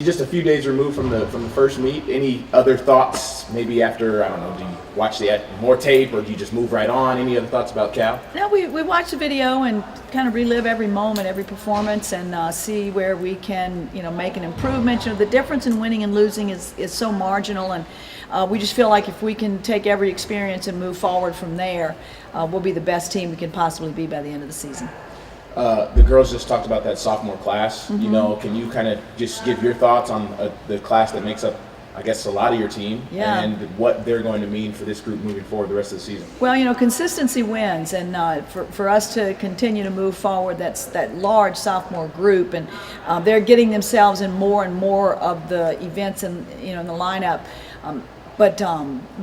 just a few days removed from the first meet. Any other thoughts? Maybe after, I don't know, do you watch more tape, or do you just move right on? Any other thoughts about Cal? No, we watch the video and kind of relive every moment, every performance, and see where we can make an improvement. The difference in winning and losing is so marginal, and we just feel like if we can take every experience and move forward from there, we'll be the best team we can possibly be by the end of the season. The girls just talked about that sophomore class. Mm-hmm. Can you kind of just give your thoughts on the class that makes up, I guess, a lot of your team, and what they're going to mean for this group moving forward the rest of the season? Well, consistency wins, and for us to continue to move forward, that's that large sophomore group, and they're getting themselves in more and more of the events in the lineup. But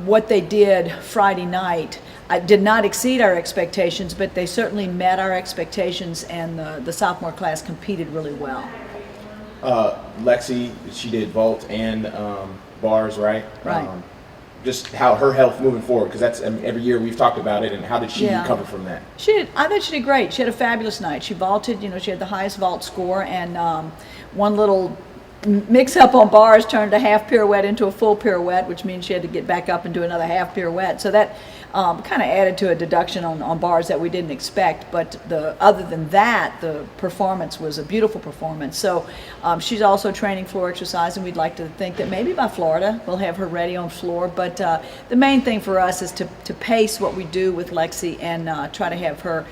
what they did Friday night did not exceed our expectations, but they certainly met our expectations, and the sophomore class competed really well. Lexi, she did vault and bars, right? Right. Just how her health moving forward, because that's every year we've talked about it, and how did she recover from that? I thought she did great. She had a fabulous night. She vaulted, she had the highest vault score, and one little mix up on bars turned a half pirouette into a full pirouette, which means she had to get back up and do another half pirouette. So that kind of added to a deduction on bars that we didn't expect. But other than that, the performance was a beautiful performance. So she's also training floor exercise, and we'd like to think that maybe by Florida we'll have her ready on floor. But the main thing for us is to pace what we do with Lexi and try to have her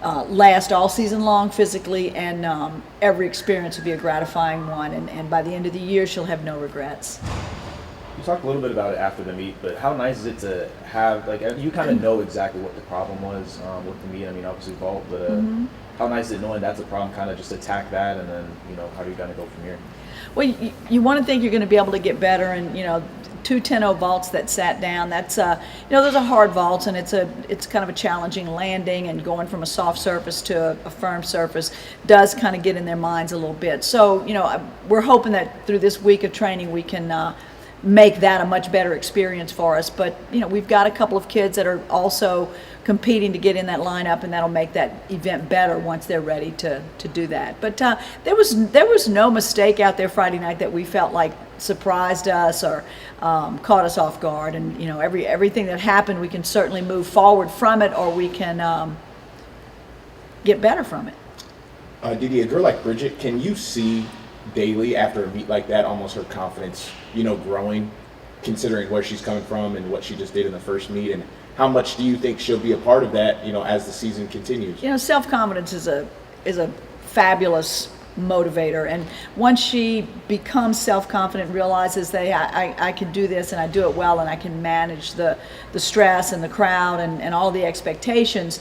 last all season long physically, and every experience will be a gratifying one, and by the end of the year she'll have no regrets. You talked a little bit about it after the meet, but how nice is it to have, you kind of know exactly what the problem was with the meet. I mean, obviously vault, but how nice is it knowing that's a problem, kind of just attack that, and then how do you kind of go from here? Well, you want to think you're going to be able to get better, and 210 vaults that sat down, that's those are hard vaults, and it's kind of a challenging landing, and going from a soft surface to a firm surface does kind of get in their minds a little bit. So we're hoping that through this week of training we can make that a much better experience for us. But we've got a couple of kids that are also competing to get in that lineup, and that'll make that event better once they're ready to do that. But there was no mistake out there Friday night that we felt like surprised us or caught us off guard. And everything that happened, we can certainly move forward from it, or we can get better from it. DD, a girl like Bridget, can you see daily after a meet like that almost her confidence growing, considering where she's coming from and what she just did in the first meet? And how much do you think she'll be a part of that as the season continues? Self-confidence is a fabulous motivator, and once she becomes self-confident, realizes that I can do this, and I do it well, and I can manage the stress and the crowd and all the expectations,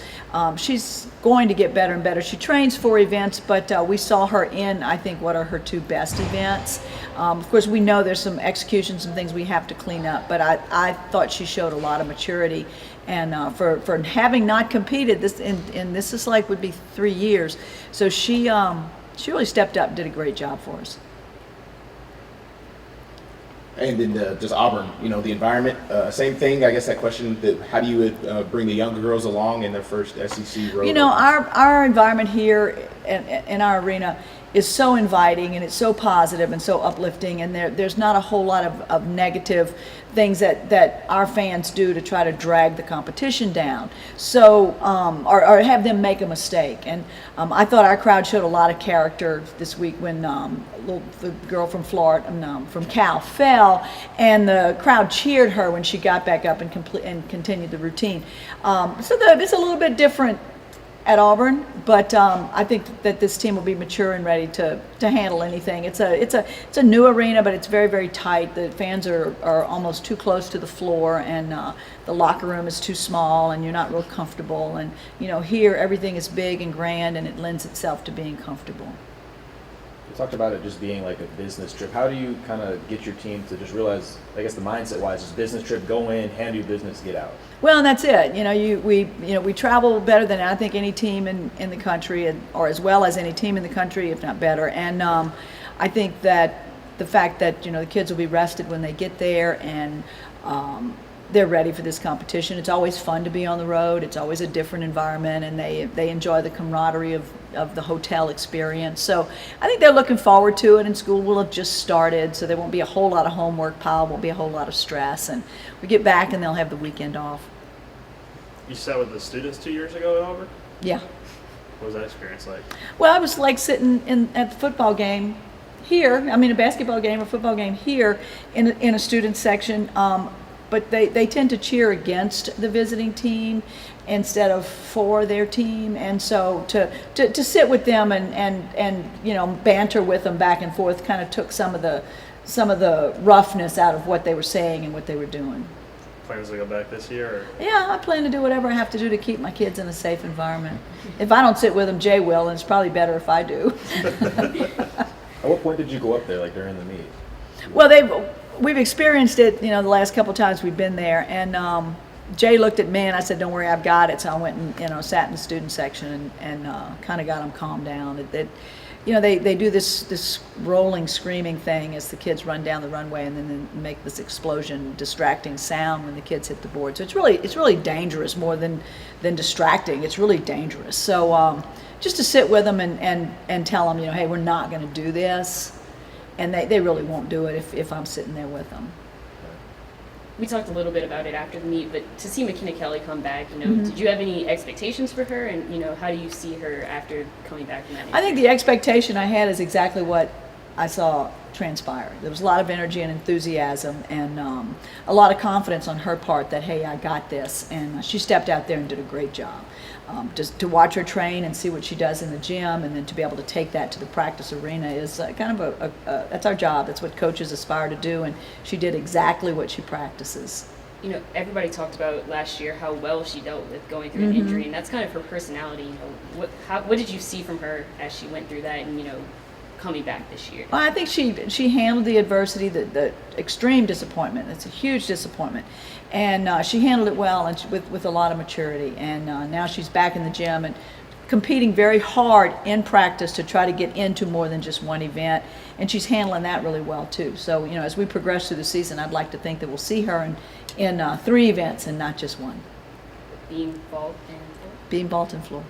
she's going to get better and better. She trains 4 events, but we saw her in, I think, what are her 2 best events. Of course, we know there's some executions and things we have to clean up, but I thought she showed a lot of maturity, and for having not competed, this is like would be 3 years, so she really stepped up and did a great job for us. And then just Auburn, the environment, same thing. I guess that question, how do you bring the younger girls along in their first SEC road? Our environment here in our arena is so inviting, and it's so positive and so uplifting, and there's not a whole lot of negative things that our fans do to try to drag the competition down, so or have them make a mistake. And I thought our crowd showed a lot of character this week when the girl from Florida, from Cal, fell, and the crowd cheered her when she got back up and continued the routine. So it's a little bit different at Auburn, but I think that this team will be mature and ready to handle anything. It's a new arena, but it's very, very tight. The fans are almost too close to the floor, and the locker room is too small, and you're not real comfortable. And here everything is big and grand, and it lends itself to being comfortable. You talked about it just being like a business trip. How do you kind of get your team to just realize, I guess the mindset-wise, just business trip, go in, handle your business, get out? Well, and that's it. We travel better than I think any team in the country, or as well as any team in the country, if not better. And I think that the fact that the kids will be rested when they get there, and they're ready for this competition. It's always fun to be on the road. It's always a different environment, and they enjoy the camaraderie of the hotel experience. So I think they're looking forward to it, and school will have just started, so there won't be a whole lot of homework pile, won't be a whole lot of stress, and we get back and they'll have the weekend off. You sat with the students 2 years ago at Auburn? Yeah. What was that experience like? Well, I was like sitting at the football game here, a basketball game or football game here in a student section, but they tend to cheer against the visiting team instead of for their team, and so to sit with them and banter with them back and forth kind of took some of the roughness out of what they were saying and what they were doing. Plans to go back this year? Or? Yeah, I plan to do whatever I have to do to keep my kids in a safe environment. If I don't sit with them, Jay will, and it's probably better if I do. At what point did you go up there, like during the meet? Well, we've experienced it, the last couple of times we've been there, and Jay looked at me and I said, "Don't worry, I've got it." So I went and sat in the student section and kind of got them calmed down. They do this rolling, screaming thing as the kids run down the runway, and then they make this explosion, distracting sound when the kids hit the board. So it's really dangerous more than distracting. It's really dangerous. So just to sit with them and tell them, hey, we're not going to do this, and they really won't do it if I'm sitting there with them. We talked a little bit about it after the meet, but to see McKenna Kelly come back, did you have any expectations for her, and how do you see her after coming back from that? I think the expectation I had is exactly what I saw transpire. There was a lot of energy and enthusiasm, and a lot of confidence on her part that, hey, I got this, and she stepped out there and did a great job. Just to watch her train and see what she does in the gym, and then to be able to take that to the practice arena is kind of that's our job. That's what coaches aspire to do, and she did exactly what she practices. Everybody talked about last year how well she dealt with going through an injury, and that's kind of her personality. What did you see from her as she went through that, and coming back this year? Well, I think she handled the adversity, the extreme disappointment. It's a huge disappointment, and she handled it well and with a lot of maturity. And now she's back in the gym and competing very hard in practice to try to get into more than just one event, and she's handling that really well too. So as we progress through the season, I'd like to think that we'll see her in 3 events and not just one. Being vault and floor? Being vault and floor.